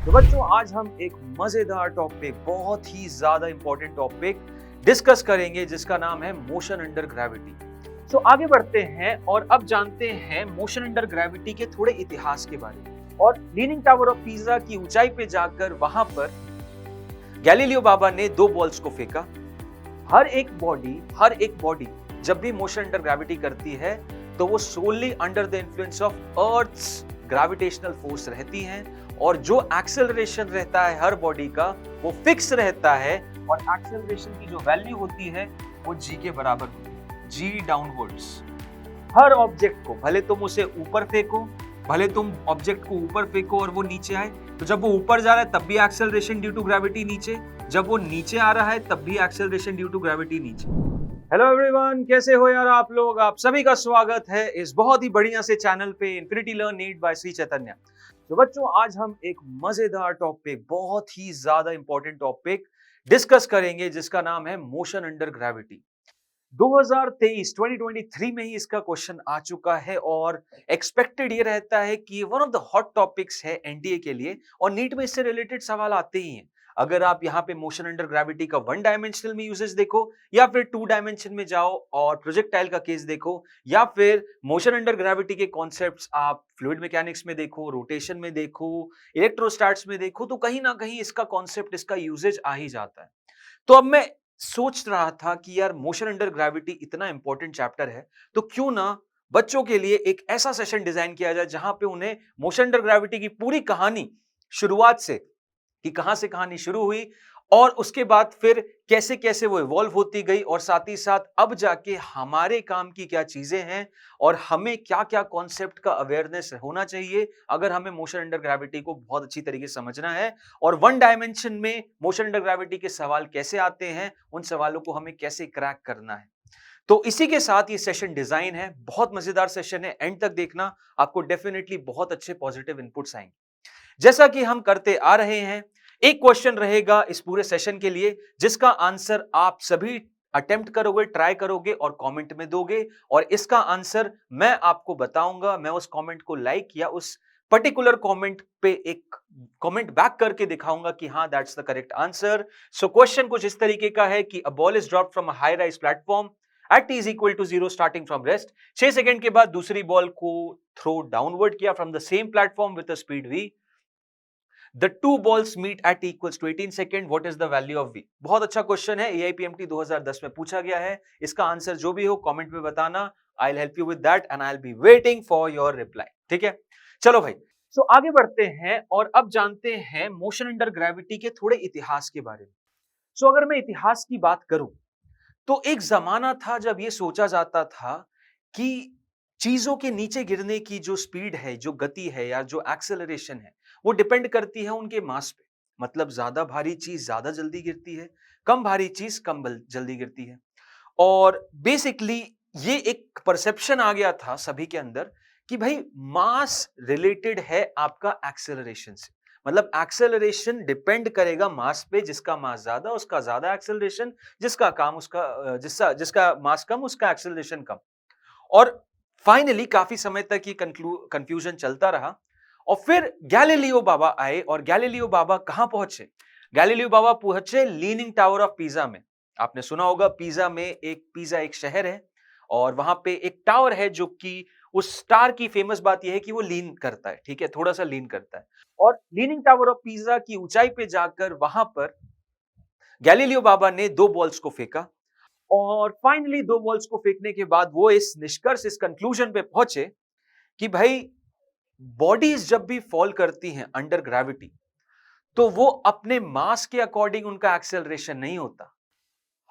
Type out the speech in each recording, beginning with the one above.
तो बच्चों आज हम एक मजेदार टॉपिक, बहुत ही ज्यादा इंपॉर्टेंट टॉपिक डिस्कस करेंगे जिसका नाम है मोशन अंडर ग्रेविटी। सो आगे बढ़ते हैं और अब जानते हैं मोशन अंडर ग्रेविटी के थोड़े इतिहास के बारे में। और लीनिंग टावर ऑफ पीसा की ऊंचाई पे जाकर वहां पर गैलीलियो बाबा ने दो बॉल्स को फेंका। हर एक बॉडी जब भी मोशन अंडर ग्रेविटी करती है तो वो solely under the influence of earth's gravitational force रहती हैं, और जो एक्सेलरेशन रहता है हर बॉडी का वो फिक्स रहता है, और एक्सेलरेशन की जो वैल्यू होती है वो जी के बराबर होती है, जी डाउनवर्ड्स। हर ऑब्जेक्ट को भले तुम उसे ऊपर फेंको, भले तुम ऑब्जेक्ट को ऊपर फेंको और वो नीचे आए, तो जब वो ऊपर जा रहा है तब भी एक्सेलरेशन ड्यू टू ग्रेविटी नीचे, जब वो नीचे आ रहा है तब भी एक्सेलरेशन ड्यू टू ग्रेविटी नीचे। हेलो एवरीवन, कैसे हो यार आप लोग? आप सभी का स्वागत है इस बहुत ही बढ़िया से चैनल पे इन्फिनिटी लर्न नीड बाय श्री चैतन्य। तो बच्चों आज हम एक मजेदार टॉपिक, बहुत ही ज्यादा इंपॉर्टेंट टॉपिक डिस्कस करेंगे जिसका नाम है मोशन अंडर ग्रेविटी। 2023 में ही इसका क्वेश्चन आ चुका है और एक्सपेक्टेड ये रहता है कि one of the hot topics है एनडीए के लिए, और नीट में इससे रिलेटेड सवाल आते ही हैं। अगर आप यहाँ पे मोशन अंडर ग्रेविटी का वन डायमेंशनल में यूजेस देखो, या फिर टू डायमेंशन में जाओ और प्रोजेक्टाइल का केस देखो, या फिर मोशन अंडर ग्रेविटी के कॉन्सेप्ट्स आप फ्लूइड मैकेनिक्स में देखो, रोटेशन में देखो, इलेक्ट्रोस्टैट्स में देखो, तो कहीं ना कहीं इसका कॉन्सेप्ट, इसका यूजेज आ ही जाता है। तो अब मैं सोच रहा था कि यार मोशन अंडर ग्रेविटी इतना इंपॉर्टेंट चैप्टर है, तो क्यों ना बच्चों के लिए एक ऐसा सेशन डिजाइन किया जाए जहां पे उन्हें मोशन अंडर ग्रेविटी की पूरी कहानी, शुरुआत से कि कहां से कहानी शुरू हुई और उसके बाद फिर कैसे कैसे वो इवॉल्व होती गई, और साथ ही साथ अब जाके हमारे काम की क्या चीजें हैं और हमें क्या क्या कॉन्सेप्ट का अवेयरनेस होना चाहिए अगर हमें मोशन अंडर ग्रेविटी को बहुत अच्छी तरीके से समझना है, और वन डायमेंशन में मोशन अंडर ग्रेविटी के सवाल कैसे आते हैं, उन सवालों को हमें कैसे क्रैक करना है। तो इसी के साथ ये सेशन डिजाइन है, बहुत मजेदार सेशन है, एंड तक देखना, आपको डेफिनेटली बहुत अच्छे पॉजिटिव इनपुट्स आएंगे। जैसा कि हम करते आ रहे हैं, एक क्वेश्चन रहेगा इस पूरे सेशन के लिए जिसका आंसर आप सभी अटेम्प्ट करोगे, ट्राई करोगे और कमेंट में दोगे, और इसका आंसर मैं आपको बताऊंगा। मैं उस कमेंट को लाइक या उस पर्टिकुलर कमेंट पे एक कमेंट बैक करके दिखाऊंगा कि हाँ that's the correct answer. So question कुछ इस तरीके का है कि a ball is dropped from a high rise platform eight t is equal to 0 starting from rest. 6 second के बाद दूसरी बॉल को थ्रो डाउनवर्ड किया from the same platform with a speed v। The two balls meet at t equals to 18 second. What is the value of v? बहुत अच्छा question है, AIPMT 2010 में पूछा गया है। इसका आंसर जो भी हो कमेंट में बताना। I'll help you with that and I'll be waiting for your reply. ठीक है, चलो भाई। सो आगे बढ़ते हैं और अब जानते हैं मोशन अंडर ग्रेविटी के थोड़े इतिहास के बारे में। सो अगर मैं इतिहास की बात करूं तो एक जमाना था जब ये सोचा जाता था कि चीजों के नीचे गिरने की जो स्पीड है, जो गति है या जो एक्सेलरेशन है, वो डिपेंड करती है उनके मास पे। मतलब ज्यादा भारी चीज ज्यादा जल्दी गिरती है, कम भारी चीज कम जल्दी गिरती है। और बेसिकली ये एक परसेप्शन आ गया था सभी के अंदर कि भाई मास रिलेटेड है आपका एक्सेलरेशन से। मतलब एक्सेलरेशन डिपेंड करेगा मास पे, जिसका मास ज्यादा उसका ज्यादा एक्सेलरेशन, जिसका काम उसका जिसका मास कम उसका एक्सेलरेशन कम। और फाइनली काफी समय तक ये कंफ्यूजन चलता रहा, और फिर गैलीलियो बाबा आए। और गैलीलियो बाबा कहां पहुंचे? गैलीलियो बाबा पहुंचे लीनिंग टावर ऑफ पीसा में। आपने सुना होगा पीसा एक शहर है, और वहां पे एक टावर है जो कि उस स्टार की फेमस बात यह है कि वो लीन करता है, ठीक है, थोड़ा सा लीन करता है। और लीनिंग टावर ऑफ पीसा की ऊंचाई पे जाकर वहां पर गैलीलियो बाबा ने दो बॉल्स को फेंका, और फाइनली दो बॉल्स को फेंकने के बाद वो इस निष्कर्ष, इस कंक्लूजन पे पहुंचे कि भाई बॉडीज जब भी फॉल करती हैं अंडर ग्रेविटी तो वो अपने मास के अकॉर्डिंग उनका एक्सेलरेशन नहीं होता।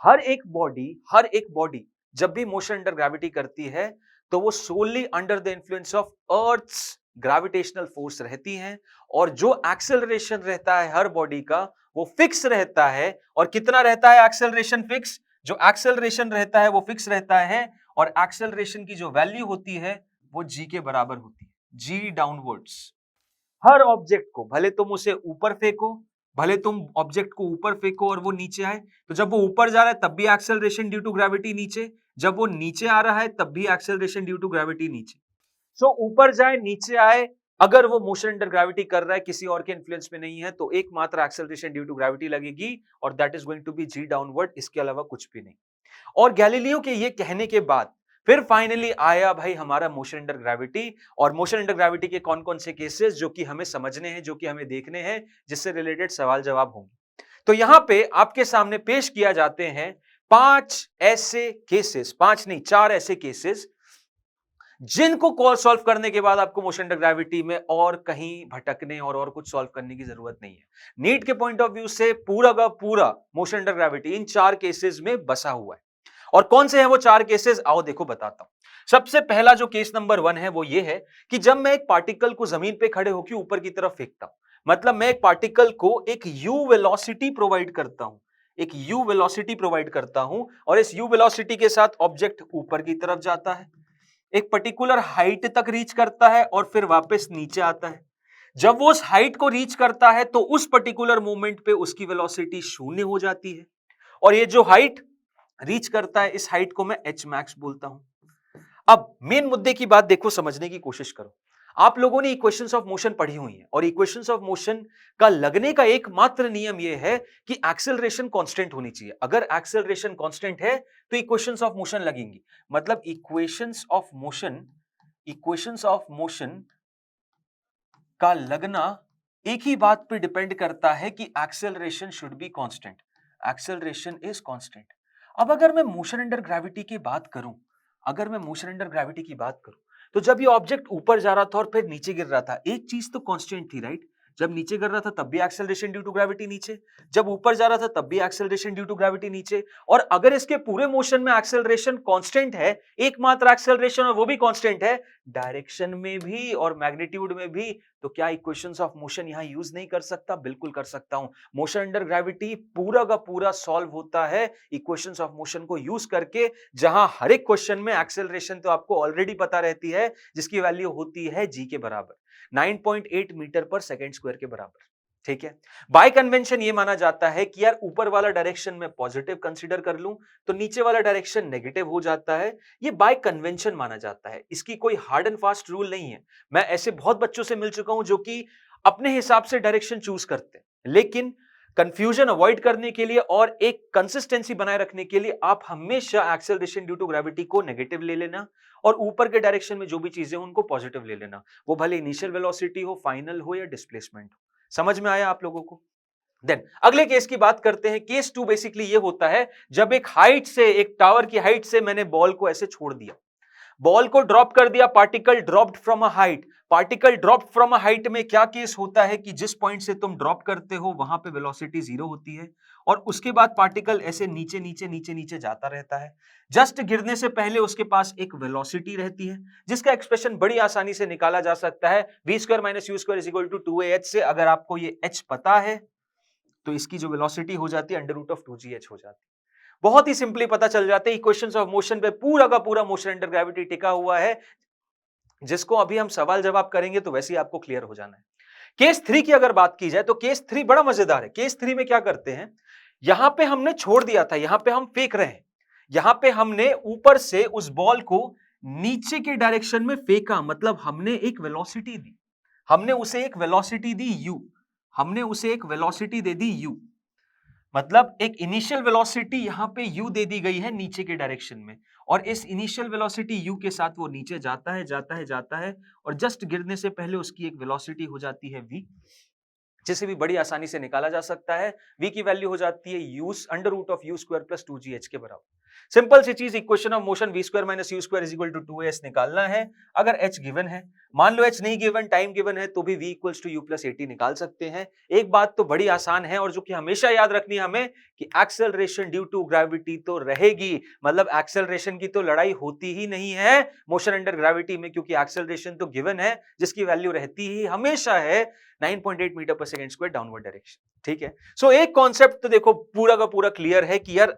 हर एक बॉडी जब भी मोशन अंडर ग्रेविटी करती है तो वो solely under the influence of earth's gravitational force रहती हैं, और जो एक्सेलरेशन रहता है हर बॉडी का वो फिक्स रहता है। और कितना रहता है एक्सेलरेशन फिक्स? जो एक्सेलरेशन रहता है वो फिक्स रहता है, और एक्सेलरेशन की जो वैल्यू होती है वो जी के बराबर होती है, जी डाउनवर्ड्स। हर ऑब्जेक्ट को भले तुम उसे ऊपर फेंको, भले तुम ऑब्जेक्ट को ऊपर फेंको और वो नीचे आए, तो जब वो ऊपर जा रहा है तब भी एक्सेलरेशन ड्यू टू ग्रेविटी नीचे, जब वो नीचे आ रहा है तब भी एक्सेलरेशन ड्यू टू ग्रेविटी नीचे। सो ऊपर जाए नीचे आए, अगर वो मोशन अंडर ग्रेविटी कर रहा है, किसी और के इन्फ्लुएंस में नहीं है, तो एकमात्र एक्सेलरेशन ड्यू टू ग्रेविटी लगेगी और that is going to be G downward, इसके अलावा कुछ भी नहीं। और गैलीलियो के ये कहने के बाद फिर फाइनली आया भाई हमारा मोशन अंडर ग्रेविटी, और मोशन अंडर ग्रेविटी के कौन कौन से केसेस जो कि हमें समझने हैं, जो कि हमें देखने हैं, जिससे रिलेटेड सवाल जवाब होंगे। तो यहां पे आपके सामने पेश किया जाते हैं 5 ऐसे केसेस, 5 नहीं 4 ऐसे केसेस जिनको कॉल सॉल्व करने के बाद आपको मोशन अंडर ग्रेविटी में और कहीं भटकने और कुछ सॉल्व करने की जरूरत नहीं है। नीट के पॉइंट ऑफ व्यू से पूरा का पूरा मोशन अंडर ग्रेविटी इन 4 केसेस में बसा हुआ है। और कौन से हैं वो 4 केसेस, आओ देखो बताता हूं। सबसे पहला जो केस नंबर 1 है वो ये है कि जब मैं एक पार्टिकल को जमीन पे खड़े होकर ऊपर की तरफ फेंकता हूं, मतलब मैं एक पार्टिकल को एक यू वेलोसिटी प्रोवाइड करता हूं, एक यू वेलोसिटी प्रोवाइड करता हूं, और इस यू वेलोसिटी के साथ ऑब्जेक्ट ऊपर की तरफ जाता है, एक पर्टिकुलर हाइट तक रीच करता है और फिर वापस नीचे आता है। जब वो उस हाइट को रीच करता है तो उस पर्टिकुलर मोमेंट पे उसकी वेलोसिटी शून्य हो जाती है, और ये जो हाइट रीच करता है, इस हाइट को मैं एच मैक्स बोलता हूं। अब मेन मुद्दे की बात देखो, समझने की कोशिश करो। आप लोगों ने इक्वेशंस ऑफ मोशन पढ़ी हुई है, और इक्वेशंस ऑफ मोशन का लगने का एकमात्र नियम यह है कि एक्सेलरेशन कांस्टेंट होनी चाहिए। अगर एक्सेलरेशन कांस्टेंट है तो इक्वेशंस ऑफ मोशन लगेंगी। मतलब इक्वेशंस ऑफ मोशन का लगना एक ही बात पे डिपेंड करता है कि acceleration should be constant, acceleration is constant. अब अगर मैं मोशन अंडर ग्रेविटी की बात करूं, अगर मैं मोशन अंडर ग्रेविटी की बात करूं, तो जब ये ऑब्जेक्ट ऊपर जा रहा था और फिर नीचे गिर रहा था, एक चीज तो कांस्टेंट थी, राइट? जब नीचे गिर रहा था तब भी एक्सेलरेशन ड्यू टू ग्रेविटी नीचे, जब ऊपर जा रहा था तब भी एक्सेलरेशन ड्यू टू ग्रेविटी नीचे। और अगर इसके पूरे मोशन में एक्सेलरेशन कांस्टेंट है, एकमात्र एक्सेलरेशन, और वो भी कांस्टेंट है डायरेक्शन में भी और मैग्नीट्यूड में भी, तो क्या इक्वेशंस ऑफ मोशन यहां यूज नहीं कर सकता? बिल्कुल कर सकता हूं। मोशन अंडर ग्रेविटी पूरा का पूरा सॉल्व होता है इक्वेशंस ऑफ मोशन को यूज करके, जहां हर एक क्वेश्चन में एक्सेलरेशन तो आपको ऑलरेडी पता रहती है, जिसकी वैल्यू होती है जी के बराबर, 9.8 मीटर पर सेकेंड स्क्वायर के बराबर। ठीक है, बाय कन्वेंशन ये माना जाता है कि यार ऊपर वाला डायरेक्शन में पॉजिटिव कंसीडर कर लूं तो नीचे वाला डायरेक्शन नेगेटिव हो जाता है। ये बाय कन्वेंशन माना जाता है, इसकी कोई हार्ड एंड फास्ट रूल नहीं है। मैं ऐसे बहुत बच्चों से मिल चुका हूं जो कि अपने हिसाब से डायरेक्शन चूज करते हैं, लेकिन कंफ्यूजन अवॉइड करने के लिए और एक कंसिस्टेंसी बनाए रखने के लिए आप हमेशा एक्सेलरेशन ड्यू टू ग्रेविटी को नेगेटिव ले लेना, और ऊपर के डायरेक्शन में जो भी चीजें हो उनको पॉजिटिव ले लेना, वो भले इनिशियल वेलोसिटी हो, फाइनल हो या डिस्प्लेसमेंट हो। समझ में आया आप लोगों को? देन अगले केस की बात करते हैं। केस 2 बेसिकली ये होता है जब एक हाइट से, एक टावर की हाइट से मैंने बॉल को ऐसे छोड़ दिया, बॉल को ड्रॉप कर दिया, particle dropped from a height. Particle dropped from a height में क्या केस होता है कि जिस पॉइंट से तुम ड्रॉप करते हो वहां पे वेलोसिटी 0 होती है, और उसके बाद पार्टिकल ऐसे नीचे नीचे नीचे नीचे जाता रहता है। जस्ट गिरने से पहले उसके पास एक वेलोसिटी रहती है, जिसका एक्सप्रेशन बड़ी आसानी से निकाला जा सकता है v square minus you square is equal to 2ah से। अगर आपको ये h पता है तो इसकी जो वेलोसिटी हो जाती है अंडर रूट ऑफ 2gh हो जाती है। बहुत ही सिंपली पता चल जाते हैं। इक्वेशंस ऑफ मोशन पे पूरा का पूरा मोशन अंडर ग्रेविटी टिका हुआ है, जिसको अभी हम सवाल जवाब करेंगे तो वैसे ही आपको क्लियर हो जाना है। केस 3 की अगर बात की जाए तो केस 3 बड़ा मजेदार है। केस 3 में क्या करते हैं, यहां पे हमने छोड़ दिया था, यहां पे हम फेंक रहे हैं, यहां पे हमने ऊपर से उस बॉल को नीचे के डायरेक्शन में फेंका, मतलब हमने एक वेलोसिटी दी, हमने उसे एक वेलोसिटी दी u, हमने उसे एक वेलोसिटी दे दी u, मतलब एक इनिशियल वेलोसिटी यहां पे u दे दी गई है नीचे के डायरेक्शन में, और इस इनिशियल वेलोसिटी u के साथ वो नीचे जाता है जाता है जाता है, और जस्ट गिरने से पहले उसकी एक वेलोसिटी हो जाती है v, जिसे भी बड़ी आसानी से निकाला जा सकता है। v की वैल्यू हो जाती है u under root of u square plus 2gh के बराबर। सिंपल सी चीज, equation of motion v square minus u square is equal to 2as निकालना है। अगर h गिवन है, मान लो h नहीं गिवन, टाइम गिवन है, तो भी v equals to u plus 80 निकाल सकते हैं। एक बात तो बड़ी आसान है और जो कि हमेशा याद रखनी है हमें, कि एक्सेलरेशन ड्यू टू ग्रेविटी तो रहेगी, मतलब एक्सेलरेशन की तो लड़ाई होती ही नहीं है मोशन अंडर ग्रेविटी में, क्योंकि एक्सेलरेशन तो गिवन है जिसकी वैल्यू रहती ही हमेशा है 9.8 metre per second square downward direction. ठीक है, सो एक कॉन्सेप्ट तो देखो पूरा का पूरा क्लियर है कि यार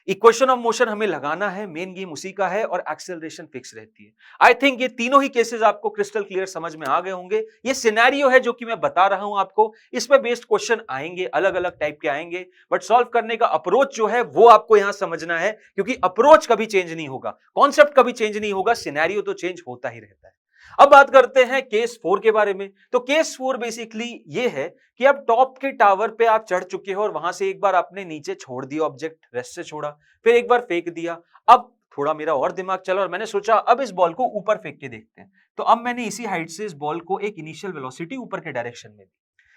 इक्वेशन ऑफ मोशन हमें लगाना है, मेन गेम उसी का है, और एक्सेलरेशन फिक्स रहती है। आई थिंक ये तीनों ही केसेस आपको क्रिस्टल क्लियर समझ में आ गए होंगे। ये सिनेरियो है जो कि मैं बता रहा हूं आपको, इस पे बेस्ड क्वेश्चन आएंगे, अलग अलग टाइप के आएंगे, बट सॉल्व करने का अप्रोच जो है वो आपको यहां समझना है, क्योंकि अप्रोच कभी चेंज नहीं होगा, कॉन्सेप्ट कभी चेंज नहीं होगा, सिनेरियो तो चेंज होता ही रहता है। अब बात करते हैं केस 4 के बारे में। तो केस 4 बेसिकली ये है कि अब टॉप के टावर पे आप चढ़ चुके हो और वहां से एक बार आपने नीचे छोड़ दिया ऑब्जेक्ट, रेस्ट से छोड़ा, फिर एक बार फेंक दिया। अब थोड़ा मेरा और दिमाग चला और मैंने सोचा अब इस बॉल को ऊपर फेंक के देखते हैं। तो अब मैंने इसी हाइट से इस बॉल को एक इनिशियल वेलोसिटी ऊपर के डायरेक्शन में दी।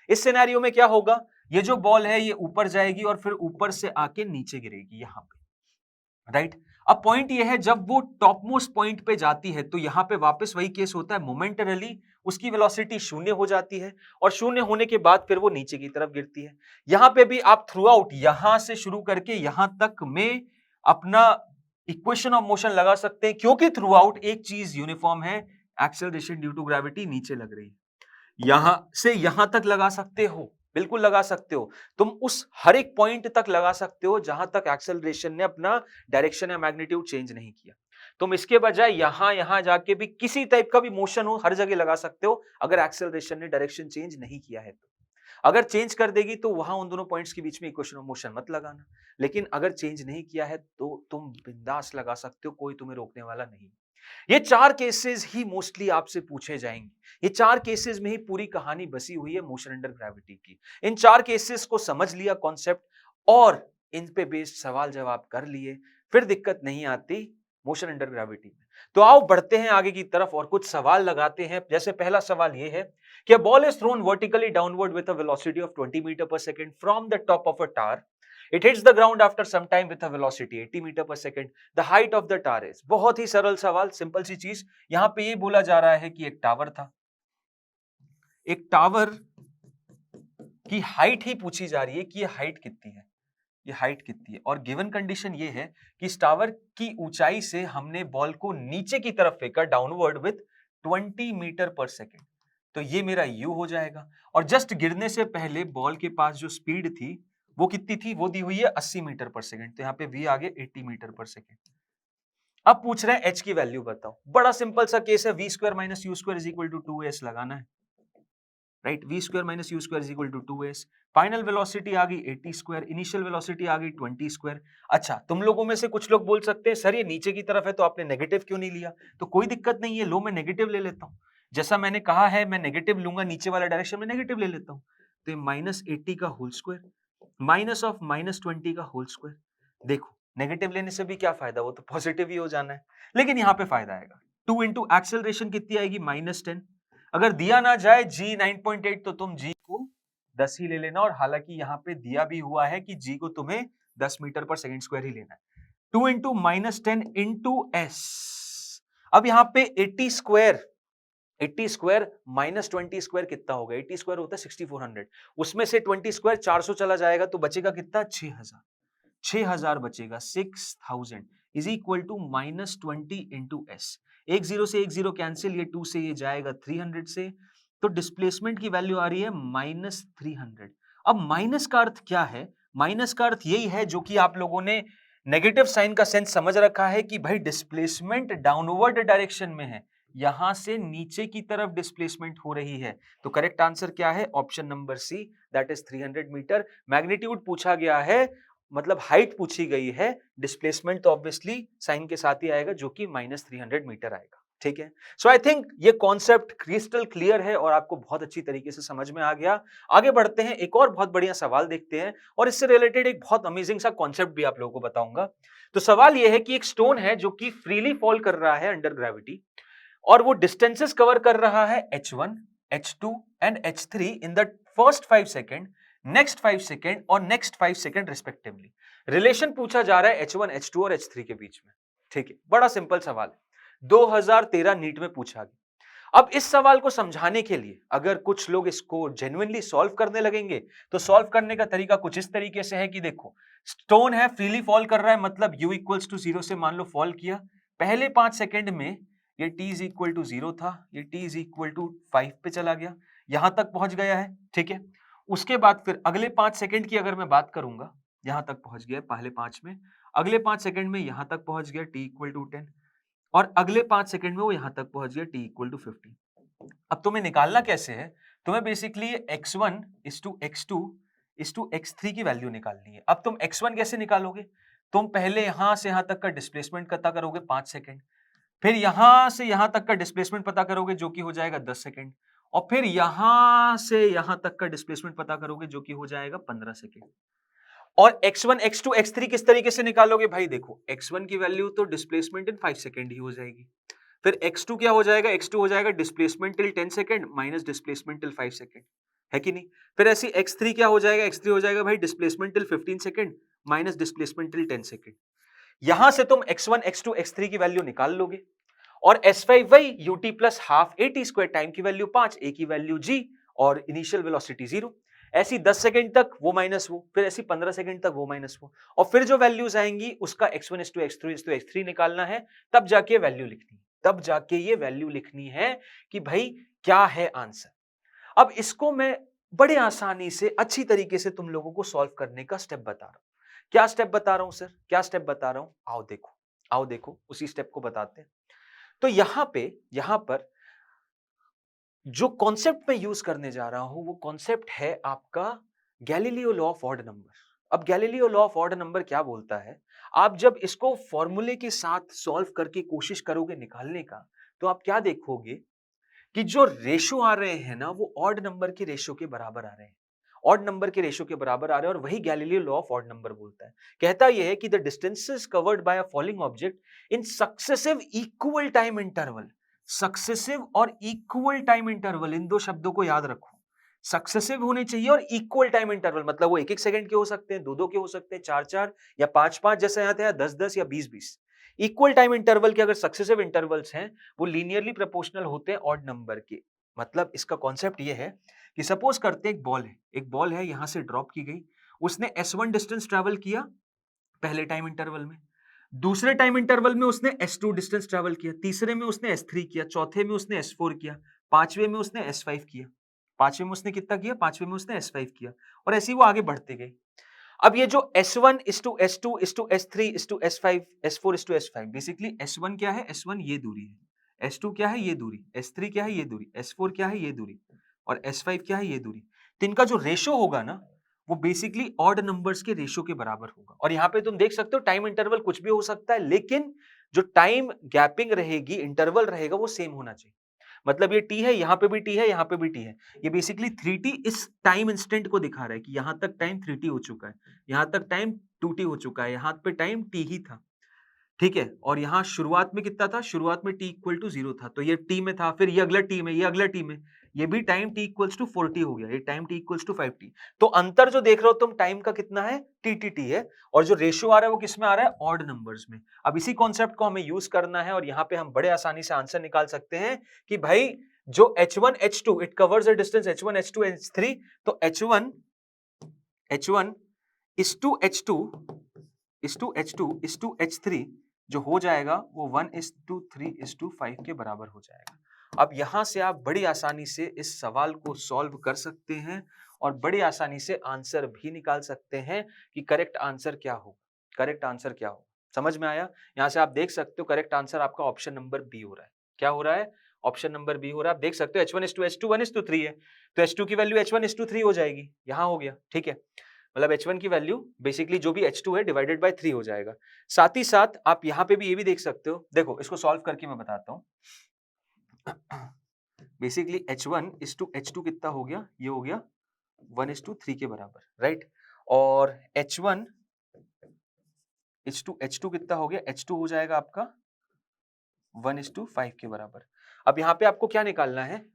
इस सिनेरियो में क्या होगा, ये जो बॉल है ये ऊपर जाएगी और फिर ऊपर से आके नीचे गिरेगी यहां पे, राइट। अब पॉइंट ये है जब वो टॉप मोस्ट पॉइंट पे जाती है तो यहां पे वापस वही केस होता है, मोमेंटरली उसकी वेलोसिटी शून्य हो जाती है और शून्य होने के बाद फिर वो नीचे की तरफ गिरती है। यहां पे भी आप थ्रू आउट यहां से शुरू करके यहां तक में अपना इक्वेशन ऑफ मोशन लगा सकते हैं, क्योंकि थ्रू आउट एक चीज यूनिफॉर्म है, एक्सेलरेशन ड्यू टू ग्रेविटी नीचे लग रही है। यहां से यहां तक लगा सकते हो, बिल्कुल लगा सकते हो। तुम उस हर एक पॉइंट तक लगा सकते हो जहां तक एक्सेलरेशन ने अपना डायरेक्शन या मैग्नीट्यूड चेंज नहीं किया। तुम इसके बजाय यहां यहां जाके भी किसी टाइप का भी मोशन हो हर जगह लगा सकते हो, अगर एक्सेलरेशन ने डायरेक्शन चेंज नहीं किया है तो। अगर चेंज कर देगी तो वहां उन दोनों पॉइंट्स के बीच में इक्वेशन ऑफ मोशन मत लगाना, लेकिन अगर चेंज नहीं किया है तो तुम बिंदास लगा सकते हो, कोई तुम्हें रोकने वाला नहीं। ये 4 केसेस ही मोस्टली आपसे पूछे जाएंगे। ये 4 केसेस में ही पूरी कहानी बसी हुई है मोशन अंडर ग्रेविटी की। इन 4 केसेस को समझ लिया कॉन्सेप्ट और इन पे बेस्ड सवाल जवाब कर लिए, फिर दिक्कत नहीं आती मोशन अंडर ग्रेविटी में। तो आओ बढ़ते हैं आगे की तरफ और कुछ सवाल लगाते हैं। जैसे पहला सवाल ये है कि ball is thrown vertically downward with a velocity of 20 metre per second from the top of a tower. It hits the ground after some time with a velocity 80 metre per second. The height of the tower is. बहुत ही सरल सवाल, simple सी चीज। यहां पे ये बोला जा रहा है कि एक टावर था, एक टावर की हाइट ही पूछी जा रही है कि ये हाइट कितनी है, ये हाइट कितनी है। और गिवन कंडीशन ये है कि इस टावर की ऊंचाई से हमने बॉल को नीचे की तरफ फेंका downward with 20 metre per second. तो ये मेरा यू हो जाएगा। और जस्ट गिरने से पहले बॉल के पास जो स्पीड थी वो कितनी थी, वो दी हुई है 80 मीटर पर सेकंड। तो यहाँ पे वी आगे 80 मीटर पर सेकंड। अब पूछ रहे हैं एच की वैल्यू बताओ। बड़ा सिंपल सा केस है, v square minus you square is equal to 2s लगाना है, right. V square minus you square is equal to 2s। Final velocity आ गई 80 स्क्वायर, इनिशियल वेलोसिटी आ गई 20 स्क्वायर। अच्छा, तुम लोगों में से कुछ लोग बोल सकते हैं सर ये नीचे की तरफ है तो आपने नेगेटिव क्यों नहीं लिया। तो कोई दिक्कत नहीं है, लो मैं नेगेटिव ले लेता हूं। जैसा मैंने कहा है मैं नेगेटिव लूंगा, नीचे वाला डायरेक्शन में नेगेटिव ले लेता हूं। तो माइनस 80 का whole square minus of minus 20 का होल स्क्वायर। देखो नेगेटिव लेने से भी क्या फायदा, वो तो पॉजिटिव ही हो जाना है, लेकिन यहाँ पे फायदा आएगा। 2 इंटू एक्सेलरेशन कितनी आएगी, -10। अगर दिया ना जाए g 9.8 तो तुम g को 10 ही ले लेना। और हालांकि यहाँ पे दिया भी हुआ है कि g को तुम्हें 10 मीटर पर सेकंड स्क्वायर ही लेना है। 2 इंटू -10 इंटू s। अब यहाँ पे 80 स्क्वायर, 80 स्क्वायर माइनस 20 स्क्वायर कितना होगा, 80 स्क्वायर होता है 6400, उसमें से 20 स्क्वायर 400 चला जाएगा तो बचेगा कितना, 6000। 6000 बचेगा, 6000 is equal to -20 into S. एक जीरो से एक जीरो कैंसिल, ये 2 से ये जाएगा 300 से, तो डिस्प्लेसमेंट की वैल्यू आ रही है -300। अब माइनस का अर्थ क्या है, माइनस का अर्थ यही है जो कि आप लोगों ने नेगेटिव साइन का सेंस समझ रखा है कि भाई डिस्प्लेसमेंट डाउनवर्ड डायरेक्शन में है, यहां से नीचे की तरफ डिस्प्लेसमेंट हो रही है। तो करेक्ट आंसर क्या है, option number C, that is 300 metre. Magnitude पूछा गया है, मतलब हाइट पूछी गई है, डिस्प्लेसमेंट तो ऑब्वियसली साइन के साथ ही आएगा जो कि -300 मीटर आएगा। ठीक है, सो आई थिंक ये कॉन्सेप्ट क्रिस्टल क्लियर है और आपको बहुत अच्छी तरीके से समझ में आ गया। आगे बढ़ते हैं, एक और बहुत बढ़िया सवाल देखते हैं और इससे रिलेटेड एक बहुत अमेजिंग सा कॉन्सेप्ट भी आप लोगों को बताऊंगा। तो सवाल यह है कि एक स्टोन है जो कि फ्रीली फॉल कर रहा है अंडर ग्रेविटी और वो डिस्टेंसेस कवर कर रहा है h1, h2 and h3 in the first 5 second, next 5 second और नेक्स्ट 5 सेकेंड रिस्पेक्टिवली। रिलेशन पूछा जा रहा है h1, h2 और h3 के बीच में। ठीक है, बड़ा सिंपल सवाल है, 2013 नीट में पूछा गया। अब इस सवाल को समझाने के लिए अगर कुछ लोग इसको जेन्युइनली सॉल्व करने लगेंगे तो सॉल्व करने का तरीका कुछ इस तरीके से है कि देखो स्टोन है, फ्रीली फॉल कर रहा है, मतलब u इक्वल्स टू 0 से मान लो फॉल किया। पहले 5 सेकेंड में ये t इज इक्वल टू 0 था, ये t इज इक्वल टू 5 पे चला गया, यहां तक पहुंच गया है। ठीक है, उसके बाद फिर अगले 5 सेकेंड की अगर मैं बात करूंगा, यहां तक पहुंच गया पहले 5 में, अगले 5 सेकेंड में यहां तक पहुंच गया t इक्वल टू 10 और अगले 5 सेकेंड में वो यहां तक पहुंच गया t इक्वल टू 15। अब तुम्हें निकालना कैसे है, तुम्हें basically x1 is two x2 is two x3 की वैल्यू निकालनी है। अब तुम x1 कैसे निकालोगे, तुम पहले यहां से यहां तक का डिस्प्लेसमेंट कितना करोगे, 5 सेकेंड, फिर यहां से यहां तक का डिस्प्लेसमेंट पता करोगे जो कि हो जाएगा 10 सेकेंड, और फिर यहां से यहां तक का डिस्प्लेसमेंट पता करोगे जो कि हो जाएगा 15 सेकेंड। और x1 x2 x3 किस तरीके से निकालोगे भाई? देखो x1 की वैल्यू तो डिस्प्लेसमेंट इन 5 सेकेंड ही हो जाएगी, फिर x2 क्या हो जाएगा? x2 हो जाएगा displacement till 10 second minus displacement till 5 second, है कि नहीं? फिर ऐसी x3 क्या हो जाएगा? x3 हो जाएगा भाई displacement till 15 second minus displacement till 10 second. यहां से तुम x1 x2 x3 की वैल्यू निकाल लोगे, और S5 वही ut plus half at square, time की वैल्यू 5, a की वैल्यू g और इनिशियल वेलोसिटी 0। ऐसी 10 सेकंड तक वो माइनस वो, फिर ऐसी 15 सेकंड तक वो माइनस वो, और फिर जो वैल्यूज आएंगी उसका x1 x2 x3 x3 निकालना है, तब जाके वैल्यू लिखनी है, तब जाके ये वैल्यू लिखनी है कि भाई क्या है आंसर। अब इसको मैं बड़े आसानी से अच्छी तरीके से तुम लोगों को सॉल्व करने का स्टेप बता रहा हूं। क्या स्टेप बता रहा हूं सर? क्या स्टेप बता रहा हूं? आओ देखो, आओ देखो, उसी स्टेप को बताते हैं। तो यहां पर जो कॉन्सेप्ट मैं यूज करने जा रहा हूं वो कॉन्सेप्ट है आपका Galileo law of odd number. अब Galileo law of odd number क्या बोलता है? आप जब इसको फॉर्मूले के साथ सॉल्व करके कोशिश करोगे निकालने का, तो आप क्या देखोगे कि जो रेशो आ रहे हैं ना वो ऑड नंबर के रेशो के बराबर आ रहे हैं, ऑड नंबर के रेशो के बराबर आ रहे हैं, और वही Galileo law of odd number बोलता है। कहता यह है कि the distances covered by a falling object in successive equal time interval, successive और इक्वल टाइम इंटरवल, इन दो शब्दों को याद रखो। सक्सेसिव होने चाहिए और इक्वल टाइम इंटरवल, मतलब वो एक एक सेकंड के हो सकते हैं, दो दो के हो सकते हैं, चार चार या पांच पांच, जैसे यहाँ थे 10 10 या 20 20। इक्वल टाइम इंटरवल के अगर सक्सेसिव इंटरवल्स हैं वो लीनियरली प्रोपोर्शनल होते हैं ऑड नंबर के। मतलब इसका कॉन्सेप्ट ये है कि सपोज करते एक बॉल है, एक बॉल है यहां से ड्रॉप की गई, उसने S1 डिस्टेंस ट्रेवल किया पहले टाइम इंटरवल में, दूसरे टाइम इंटरवल में उसने S2 डिस्टेंस ट्रेवल किया, तीसरे में उसने S3 किया, चौथे में उसने S4 किया, पांचवें में उसने S5 किया। पांचवें में उसने कितना किया? पांचवें में उसने S5 किया, और ऐसे ही वो आगे बढ़ते गए। अब ये जो S1 is to S2 is to S3 is to S5 S4 is to S5, basically S1 क्या है? S1 ये दूरी है, S2 क्या है? ये दूरी, S3 क्या है? ये दूरी, S4 क्या है? ये दूरी, और S5 क्या है? ये दूरी। तो इनका जो रेशो होगा ना वो बेसिकली ऑड नंबर्स के रेशो के बराबर होगा। और यहाँ पे तुम देख सकते हो टाइम इंटरवल कुछ भी हो सकता है, लेकिन जो टाइम गैपिंग रहेगी, इंटरवल रहेगा, वो सेम होना चाहिए। मतलब ये t है, यहाँ पे भी t है, यहाँ पे भी t है, ये बेसिकली 3t इस टाइम इंस्टेंट को दिखा रहा है कि यहाँ तक टाइम 3t हो चुका है, यहाँ तक टाइम 2t हो चुका है, यहाँ पे टाइम t ही था, ठीक है। और यहाँ शुरुआत में कितना था? शुरुआत में t इक्वल टू 0 था, तो ये t में था, फिर ये अगला t में, ये अगला t में, ये भी टाइम t इक्वल्स टू 40 हो गया, ये time t equals to 5t। तो अंतर जो देख रहे हो तुम टाइम का कितना है? tt है, और जो रेशियो आ रहा है वो किस में आ रहा है? ऑड नंबर्स में। अब इसी कॉन्सेप्ट को हमें यूज करना है, और यहाँ पे हम बड़े आसानी से आंसर निकाल सकते हैं कि भाई जो h1 h2 it covers a distance h1 h2 h3, तो h1 is to h2 is to h2 is to h3 जो हो जाएगा वो 1:3:5 के बराबर हो जाएगा। अब यहां से आप बड़ी आसानी से इस सवाल को सॉल्व कर सकते हैं और बड़ी आसानी से आंसर भी निकाल सकते हैं कि करेक्ट आंसर क्या हो, करेक्ट आंसर क्या हो। समझ में आया? यहां से आप देख सकते हो करेक्ट आंसर आपका ऑप्शन नंबर बी हो रहा है। क्या हो रहा है? ऑप्शन नंबर बी हो रहा है। आप देख सकते हो h1:h2 1:3 है, तो h2 की वैल्यू h1:3 हो जाएगी, यहां हो गया, ठीक है। मतलब h1 की वैल्यू बेसिकली जो भी h2 है डिवाइडेड बाय 3 हो जाएगा। साथ ही साथ आप यहाँ पे भी ये भी देख सकते हो, देखो इसको सॉल्व करके मैं बताता हूँ। बेसिकली h1:h2 कितना हो गया? ये हो गया 1:3 के बराबर, राइट। और h2 कितना हो गया? h2 हो जाएगा आपका 1:5 के बराबर। अब यहाँ पे आपको क्या निकालना है?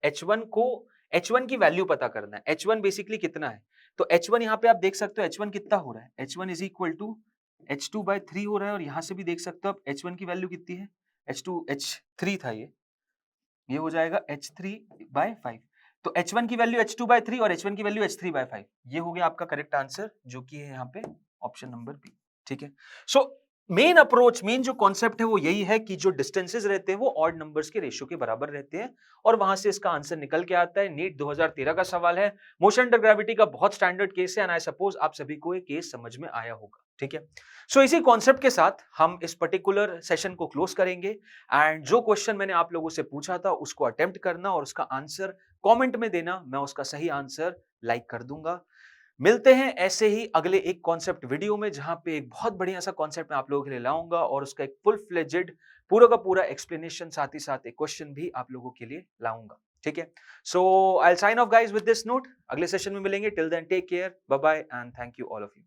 h1 की वैल्यू पता करना है। h1 बेसिकली कितना है? तो h1 यहाँ पे आप देख सकते हो h1 कितना हो रहा है? h1 is equal to h2/3 हो रहा है, और यहां से भी देख सकते हो आप h1 की वैल्यू कितनी है? h3 था, ये हो जाएगा h3/5। तो h1 की वैल्यू h2/3 और h1 की वैल्यू h3/5, ये हो गया आपका करेक्ट आंसर, जो कि है यहाँ पे ऑप्शन नंबर बी, ठीक है। सो मेन अप्रोच, मेन जो कॉन्सेप्ट है वो यही है कि जो डिस्टेंसेस रहते हैं वो ऑड नंबर्स के रेशियो के बराबर रहते हैं, और वहां से इसका आंसर निकल के आता है। नीट 2013 का सवाल है, मोशन अंडर ग्रेविटी का बहुत स्टैंडर्ड केस है, एंड आई सपोज आप सभी को ये केस समझ में आया होगा, ठीक है। सो इसी कॉन्सेप्ट के साथ हम इस पर्टिकुलर सेशन को क्लोज करेंगे, एंड जो क्वेश्चन मैंने आप लोगों से पूछा था उसको अटेम्प्ट करना और उसका आंसर कमेंट में देना, मैं उसका सही आंसर लाइक कर दूंगा। मिलते हैं ऐसे ही अगले एक कॉन्सेप्ट वीडियो में, जहां पे एक बहुत बढ़िया सा कॉन्सेप्ट मैं आप लोगों के लिए लाऊंगा और उसका एक फुल फ्लेजेड पूरा का पूरा एक्सप्लेनेशन, साथ ही साथ एक क्वेश्चन भी आप लोगों के लिए लाऊंगा। ठीक है, so I will sign off guys with this note. अगले सेशन में मिलेंगे। Till then take care, bye bye and thank you all of you.